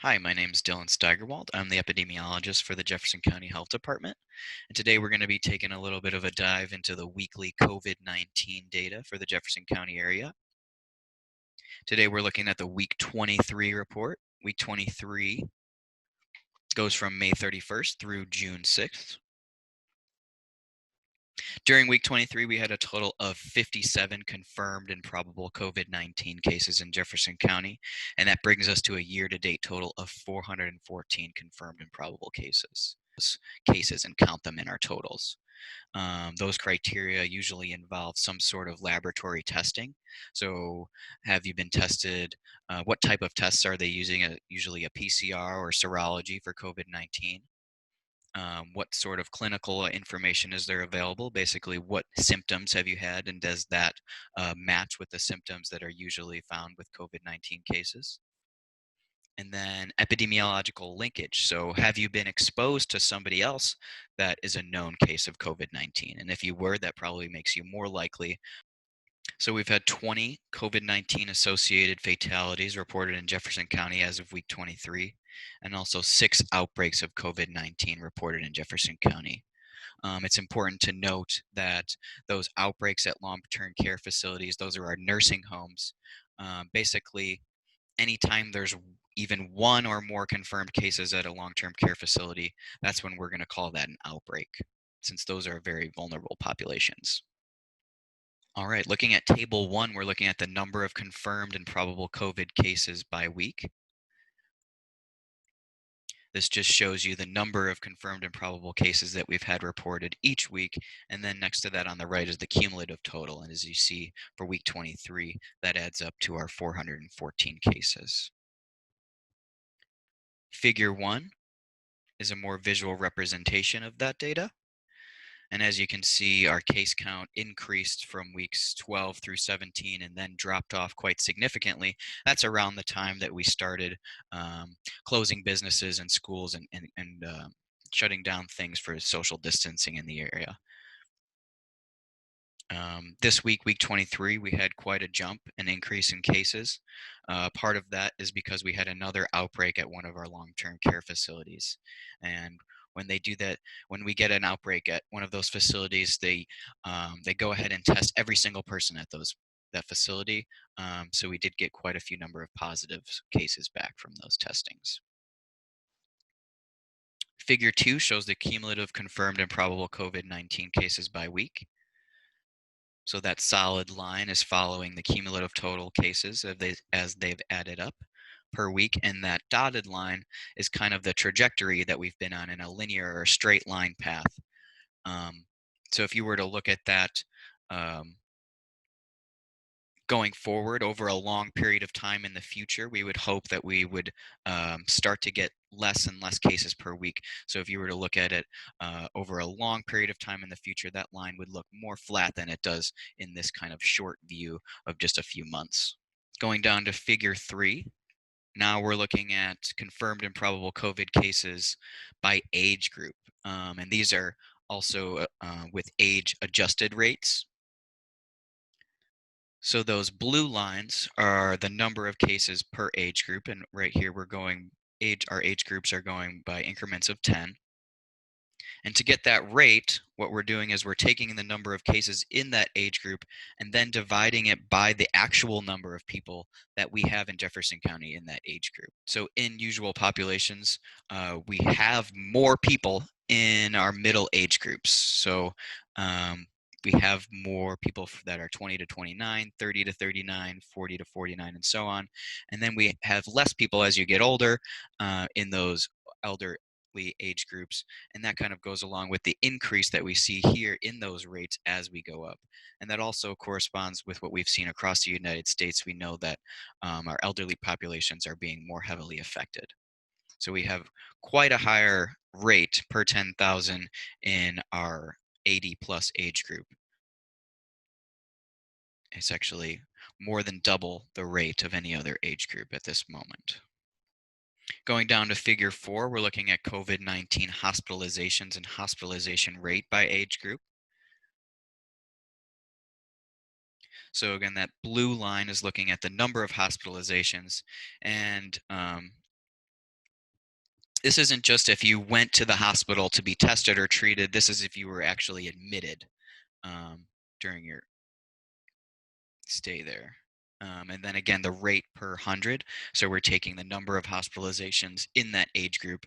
Hi, my name is Dylan Steigerwald. I'm the epidemiologist for the Jefferson County Health Department. And today we're going to be taking a little bit of a dive into the weekly COVID-19 data for the Jefferson County area. Today we're looking at the week 23 report. Week 23 goes from May 31st through June 6th. During week 23, we had a total of 57 confirmed and probable COVID-19 cases in Jefferson County, and that brings us to a year-to-date total of 414 confirmed and probable cases and count them in our totals. Those criteria usually involve some sort of laboratory testing. So, have you been tested? What type of tests are they using? Usually a PCR or serology for COVID-19. What sort of clinical information is there available? Basically, what symptoms have you had, and does that match with the symptoms that are usually found with COVID-19 cases? And then epidemiological linkage. So, have you been exposed to somebody else that is a known case of COVID-19? And if you were, that probably makes you more likely. So, we've had 20 COVID-19 associated fatalities reported in Jefferson County as of week 23, and also 6 outbreaks of COVID-19 reported in Jefferson County. It's important to note that those outbreaks at long-term care facilities, those are our nursing homes. Basically, anytime there's even one or more confirmed cases at a long-term care facility, that's when we're going to call that an outbreak, since those are very vulnerable populations. All right, looking at table one, we're looking at the number of confirmed and probable COVID cases by week. This just shows you the number of confirmed and probable cases that we've had reported each week. And then next to that on the right is the cumulative total. And as you see for week 23, that adds up to our 414 cases. Figure 1 is a more visual representation of that data. And as you can see, our case count increased from weeks 12 through 17 and then dropped off quite significantly. That's around the time that we started closing businesses and schools and shutting down things for social distancing in the area. This week, week 23, we had quite a jump, an increase in cases. Part of that is because we had another outbreak at one of our long-term care facilities. And when they do that, when we get an outbreak at one of those facilities, they go ahead and test every single person at that facility. So we did get quite a few number of positive cases back from those testings. Figure 2 shows the cumulative confirmed and probable COVID-19 cases by week. So that solid line is following the cumulative total cases as they've added up per week. And that dotted line is kind of the trajectory that we've been on in a linear or straight line path. So if you were to look at that going forward over a long period of time in the future, we would hope that we would start to get less and less cases per week. So if you were to look at it over a long period of time in the future, that line would look more flat than it does in this kind of short view of just a few months. Going down to figure 3, now we're looking at confirmed and probable COVID cases by age group. And these are also with age adjusted rates. So those blue lines are the number of cases per age group, and right here our age groups are going by increments of 10. And to get that rate, what we're doing is we're taking the number of cases in that age group and then dividing it by the actual number of people that we have in Jefferson County in that age group. So in usual populations, we have more people in our middle age groups. So we have more people that are 20 to 29, 30 to 39, 40 to 49, and so on. And then we have less people as you get older in those elderly age groups, and that kind of goes along with the increase that we see here in those rates as we go up. And that also corresponds with what we've seen across the United States. We know that our elderly populations are being more heavily affected. So we have quite a higher rate per 10,000 in our 80 plus age group. It's actually more than double the rate of any other age group at this moment. Going down to figure 4, we're looking at COVID-19 hospitalizations and hospitalization rate by age group. So again, that blue line is looking at the number of hospitalizations, and This isn't just if you went to the hospital to be tested or treated. This is if you were actually admitted during your stay there. And then again, the rate per 100. So we're taking the number of hospitalizations in that age group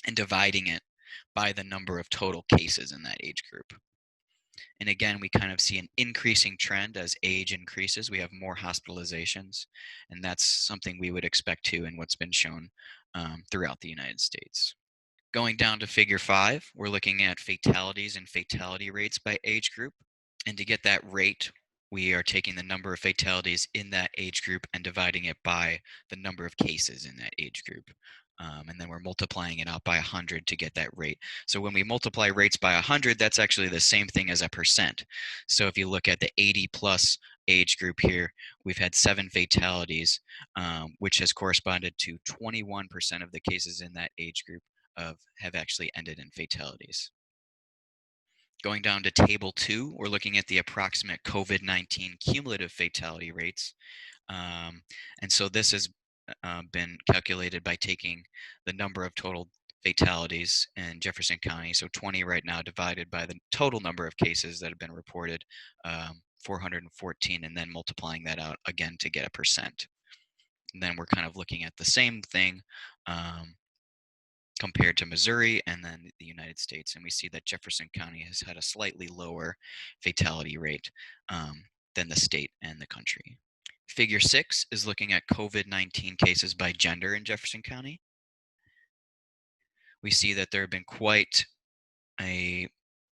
and dividing it by the number of total cases in that age group. And again, we kind of see an increasing trend as age increases. We have more hospitalizations, and that's something we would expect too in what's been shown throughout the United States. Going down to figure 5, we're looking at fatalities and fatality rates by age group. And to get that rate, we are taking the number of fatalities in that age group and dividing it by the number of cases in that age group. And then we're multiplying it out by 100 to get that rate. So when we multiply rates by 100, that's actually the same thing as a percent. So if you look at the 80 plus age group here, we've had 7 fatalities, which has corresponded to 21% of the cases in that age group have actually ended in fatalities. Going down to table 2, we're looking at the approximate COVID-19 cumulative fatality rates. And so this has been calculated by taking the number of total fatalities in Jefferson County, so 20 right now, divided by the total number of cases that have been reported, 414, and then multiplying that out again to get a percent. And then we're kind of looking at the same thing compared to Missouri and then the United States. And we see that Jefferson County has had a slightly lower fatality rate than the state and the country. Figure 6 is looking at COVID-19 cases by gender in Jefferson County. We see that there have been quite a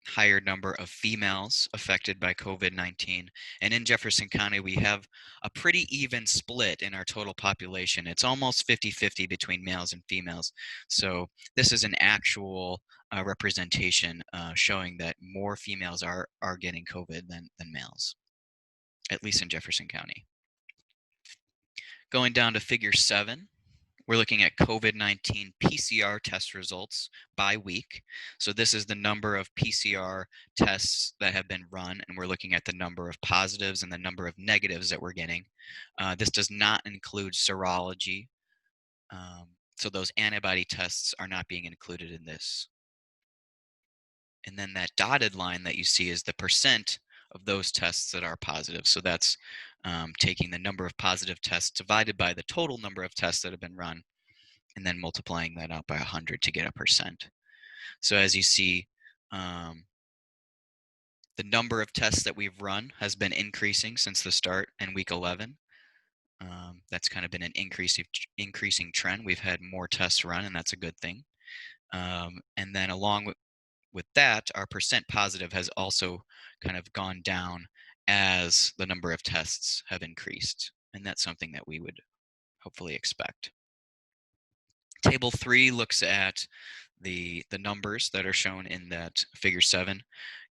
higher number of females affected by COVID-19. And in Jefferson County, we have a pretty even split in our total population. It's almost 50-50 between males and females. So this is an actual representation showing that more females are getting COVID than males, at least in Jefferson County. Going down to figure 7, we're looking at COVID-19 PCR test results by week. So this is the number of PCR tests that have been run, and we're looking at the number of positives and the number of negatives that we're getting. This does not include serology. So those antibody tests are not being included in this. And then that dotted line that you see is the percent of those tests that are positive. So that's taking the number of positive tests divided by the total number of tests that have been run, and then multiplying that out by 100 to get a percent. So as you see, the number of tests that we've run has been increasing since the start in week 11. That's kind of been an increasing trend. We've had more tests run, and that's a good thing. And then along with that, our percent positive has also kind of gone down as the number of tests have increased. And that's something that we would hopefully expect. Table 3 looks at the numbers that are shown in that figure 7,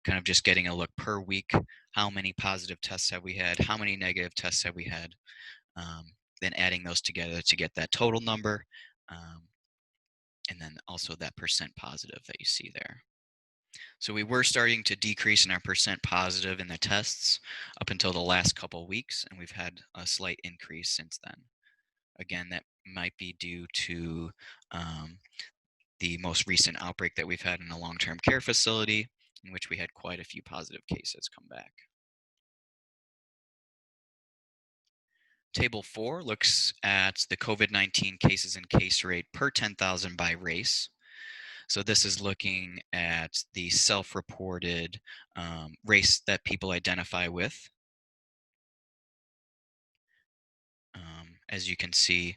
kind of just getting a look per week. How many positive tests have we had? How many negative tests have we had? Then adding those together to get that total number, and then also that percent positive that you see there. So we were starting to decrease in our percent positive in the tests up until the last couple weeks, and we've had a slight increase since then. Again, that might be due to the most recent outbreak that we've had in a long-term care facility, in which we had quite a few positive cases come back. Table 4 looks at the COVID-19 cases and case rate per 10,000 by race. So this is looking at the self-reported race that people identify with. As you can see,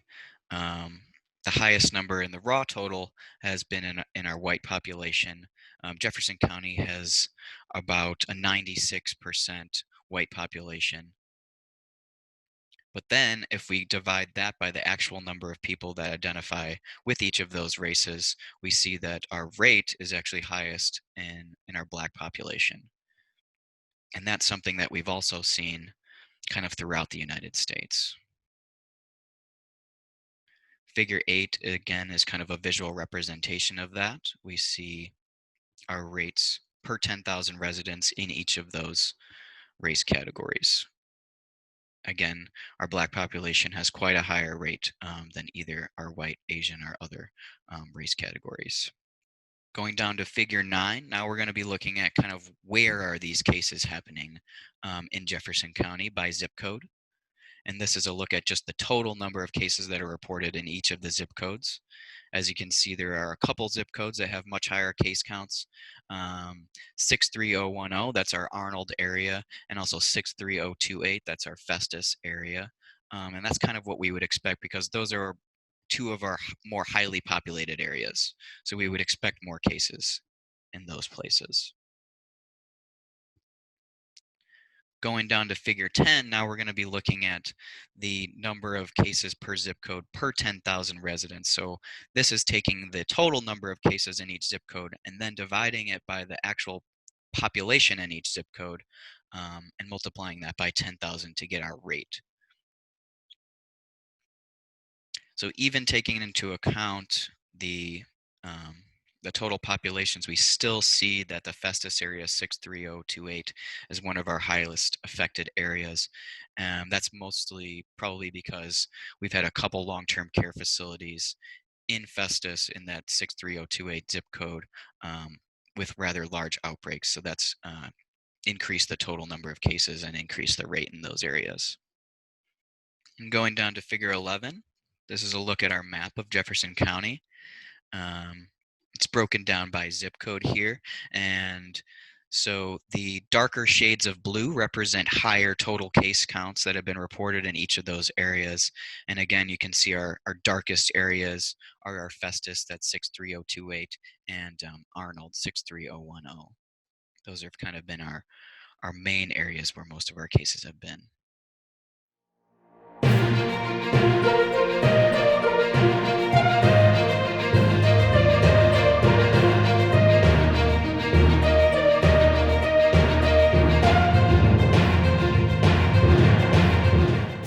the highest number in the raw total has been in our white population. Jefferson County has about a 96% white population. But then if we divide that by the actual number of people that identify with each of those races, we see that our rate is actually highest in our black population. And that's something that we've also seen kind of throughout the United States. Figure 8, again, is kind of a visual representation of that. We see our rates per 10,000 residents in each of those race categories. again, our Black population has quite a higher rate than either our white, Asian, or other race categories. Going down to figure 9, now we're going to be looking at kind of where are these cases happening in Jefferson County by zip code. And this is a look at just the total number of cases that are reported in each of the zip codes. As you can see, there are a couple zip codes that have much higher case counts. 63010, that's our Arnold area, and also 63028, that's our Festus area. And that's kind of what we would expect because those are two of our more highly populated areas. So we would expect more cases in those places. Going down to figure 10, now we're going to be looking at the number of cases per zip code per 10,000 residents. So this is taking the total number of cases in each zip code and then dividing it by the actual population in each zip code and multiplying that by 10,000 to get our rate. So even taking into account the total populations, we still see that the Festus area 63028 is one of our highest affected areas. That's mostly probably because we've had a couple long-term care facilities in Festus in that 63028 zip code with rather large outbreaks. So that's increased the total number of cases and increased the rate in those areas. And going down to figure 11, this is a look at our map of Jefferson County. It's broken down by zip code here, and so the darker shades of blue represent higher total case counts that have been reported in each of those areas. And again, you can see our darkest areas are our Festus, that's 63028, and Arnold, 63010. Those have kind of been our main areas where most of our cases have been.